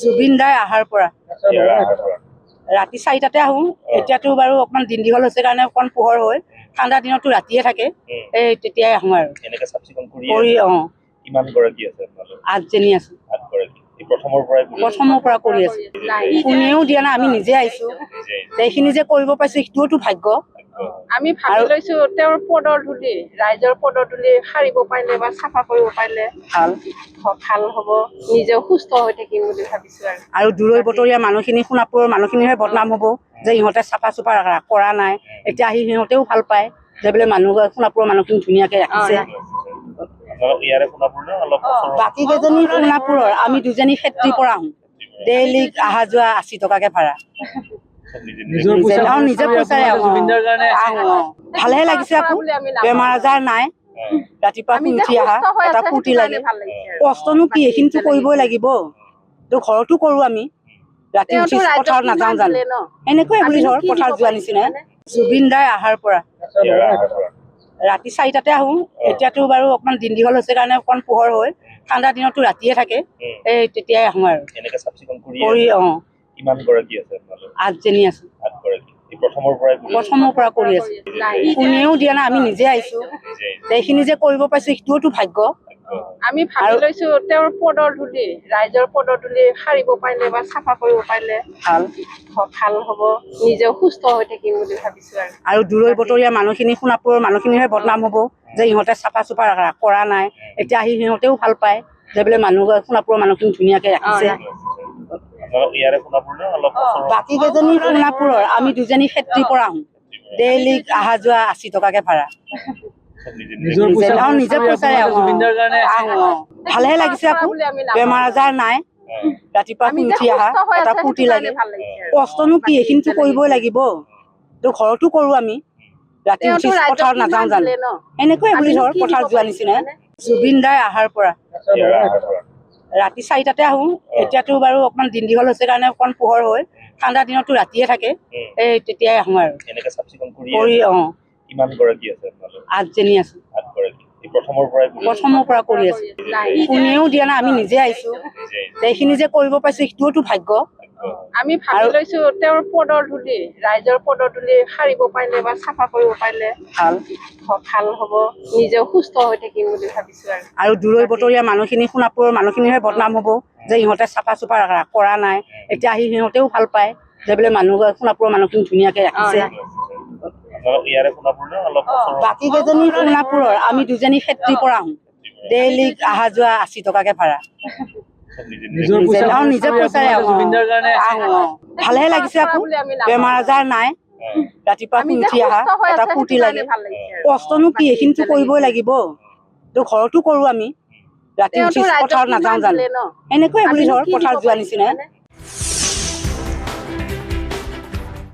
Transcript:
জুবিন দাই আহাৰ পৰা ৰাতি 4টাতে আহোঁ। এতিয়াতো বাৰু অকণমান দিন দীঘল হৈছে কাৰণে অকণমান পোহৰ হয়। ঠাণ্ডা দিনতো ৰাতিয়ে থাকে, এই তেতিয়াই আহোঁ আৰু এনেকে চাফ চিকুণ কৰি কিমান গৰাকী আছে আপোনালোক? 8জনী আছো। 8 গৰাকী প্ৰথমৰ পৰা কৰি আছো। কোনেও দিয়া নাই, আমি নিজে আহিছো। এইখিনি যে কৰিব পাইছো সেইটোওতো ভাগ্য। আমি ভাবি লৈছো তেওঁৰ পদৰ ধূলি, ৰাইজৰ পদৰ ধূলি সাৰিব পাৰিলে বা চাফা কৰিব পাৰিলে ভাল হ'ব, নিজেও সুস্থ হৈ থাকিম বুলি ভাবিছো। আৰু দূৰৈ বতৰীয়া মানুহখিনি, সোণাপুৰৰ মানুহখিনিহে বদনাম হ'ব যে ইহঁতে চাফা চুফা কৰা নাই। এতিয়া আহি সিহঁতেও ভাল পায় যে বোলে সোণাপুৰৰ মানুহখিনি ধুনীয়াকে ৰাখিছে। বাকী কেইজনী সোণাপুৰৰ, আমি 2জনী ক্ষেত্ৰীৰ পৰা আহোঁ। ডেইলি অহা যোৱা 80 টকাকে ভাড়া। নিজে পইচাৰে আহোঁ। ভালেহে লাগিছে, আকৌ বেমাৰ আজাৰ নাই। ৰাতিপুৱা শুই উঠি অহা এটা ফূৰ্তি লাগে। কষ্টনো কি, এইখিনিতো কৰিবই লাগিব। তো ঘৰতো কৰো আমি। ৰাতি উঠি পথাৰত নাযাওঁ জানো, এনেকুৱাই বুলি ধৰ পথাৰত যোৱা নিচিনাই। জুবিন দাই আহাৰ পৰা ৰাতি 4টাতে আহোঁ। এতিয়াতো বাৰু অকণমান দিন দীঘল হৈছে কাৰণে অকণমান পোহৰ হয়। ঠাণ্ডা দিনতো ৰাতিয়ে থাকে, এই তেতিয়াই আহোঁ আৰু কিমান গৰাকী আছে আপোনালোক? 8জনী আছো। 8 গৰাকী প্ৰথমৰ পৰা কৰি আছো। কোনেও দিয়া নাই, আমি নিজে আহিছো। এইখিনি যে কৰিব পাইছো সেইটোওতো ভাগ্য। আমি ভাবি লৈছো তেওঁৰ পদৰ ধূলি, ৰাইজৰ পদৰ ধূলি সাৰিব পাৰিলে বা চাফা কৰিব পাৰিলে ভাল হ'ব, নিজেও সুস্থ হৈ থাকিম বুলি ভাবিছো। আৰু দূৰৈ বতৰীয়া মানুহখিনি, সোণাপুৰৰ মানুহখিনিহে বদনাম হ'ব যে ইহঁতে চাফা চুফা কৰা নাই। এতিয়া আহি সিহঁতেও ভাল পায় যে বোলে সোণাপুৰৰ মানুহখিনি ধুনীয়াকে ৰাখিছে। বাকী কেইজনী সোণাপুৰৰ, আমি 2জনী ক্ষেত্ৰীৰ পৰা আহোঁ। ডেইলি অহা যোৱা 80 টকাকে ভাড়া। নিজে পইচাৰে আহোঁ। ভালেহে লাগিছে, আকৌ বেমাৰ আজাৰ নাই। ৰাতিপুৱা শুই উঠি অহা এটা ফূৰ্তি লাগে। কষ্টনো কি, এইখিনিতো কৰিবই লাগিব। তো ঘৰতো কৰো আমি। ৰাতি উঠি পথাৰত নাযাওঁ জানো, এনেকুৱাই বুলি ধৰ পথাৰত যোৱা নিচিনাই। জুবিন দাই আহাৰ পৰা ৰাতি 4টাতে আহোঁ। এতিয়াতো বাৰু অকণমান দিন দীঘল হৈছে কাৰণে অকণমান পোহৰ হয়। ঠাণ্ডা দিনতো ৰাতিয়ে থাকে, এই তেতিয়াই আহোঁ আৰু কিমান গৰাকী আছে আপোনালোক? 8জনী আছো। 8 গৰাকী প্ৰথমৰ পৰা কৰি আছো। কোনেও দিয়া নাই, আমি নিজে আহিছো। এইখিনি যে কৰিব পাইছো সেইটোওতো ভাগ্য। আমি ভাবি লৈছো তেওঁৰ পদৰ ধূলি, ৰাইজৰ পদৰ ধূলি সাৰিব পাৰিলে বা চাফা কৰিব পাৰিলে ভাল হ'ব, নিজেও সুস্থ হৈ থাকিম বুলি ভাবিছো। আৰু দূৰৈ বতৰীয়া মানুহখিনি, সোণাপুৰৰ মানুহখিনিহে বদনাম হ'ব যে ইহঁতে চাফা চুফা কৰা নাই। এতিয়া আহি সিহঁতেও ভাল পায় যে বোলে সোণাপুৰৰ মানুহখিনি ধুনীয়াকে ৰাখিছে। বাকী কেইজনী সোণাপুৰৰ, আমি 2জনী ক্ষেত্ৰীৰ পৰা আহোঁ। ডেইলি অহা যোৱা 80 টকাকে ভাড়া। নিজে পইচাৰে আহোঁ। ভালেহে লাগিছে, আকৌ বেমাৰ আজাৰ নাই। ৰাতিপুৱা শুই উঠি অহা এটা ফূৰ্তি লাগে। কষ্টনো কি, এইখিনিতো কৰিবই লাগিব। তো ঘৰতো কৰো আমি। ৰাতি উঠি পথাৰত নাযাওঁ জানো, এনেকুৱাই বুলি ধৰ পথাৰত যোৱা নিচিনাই।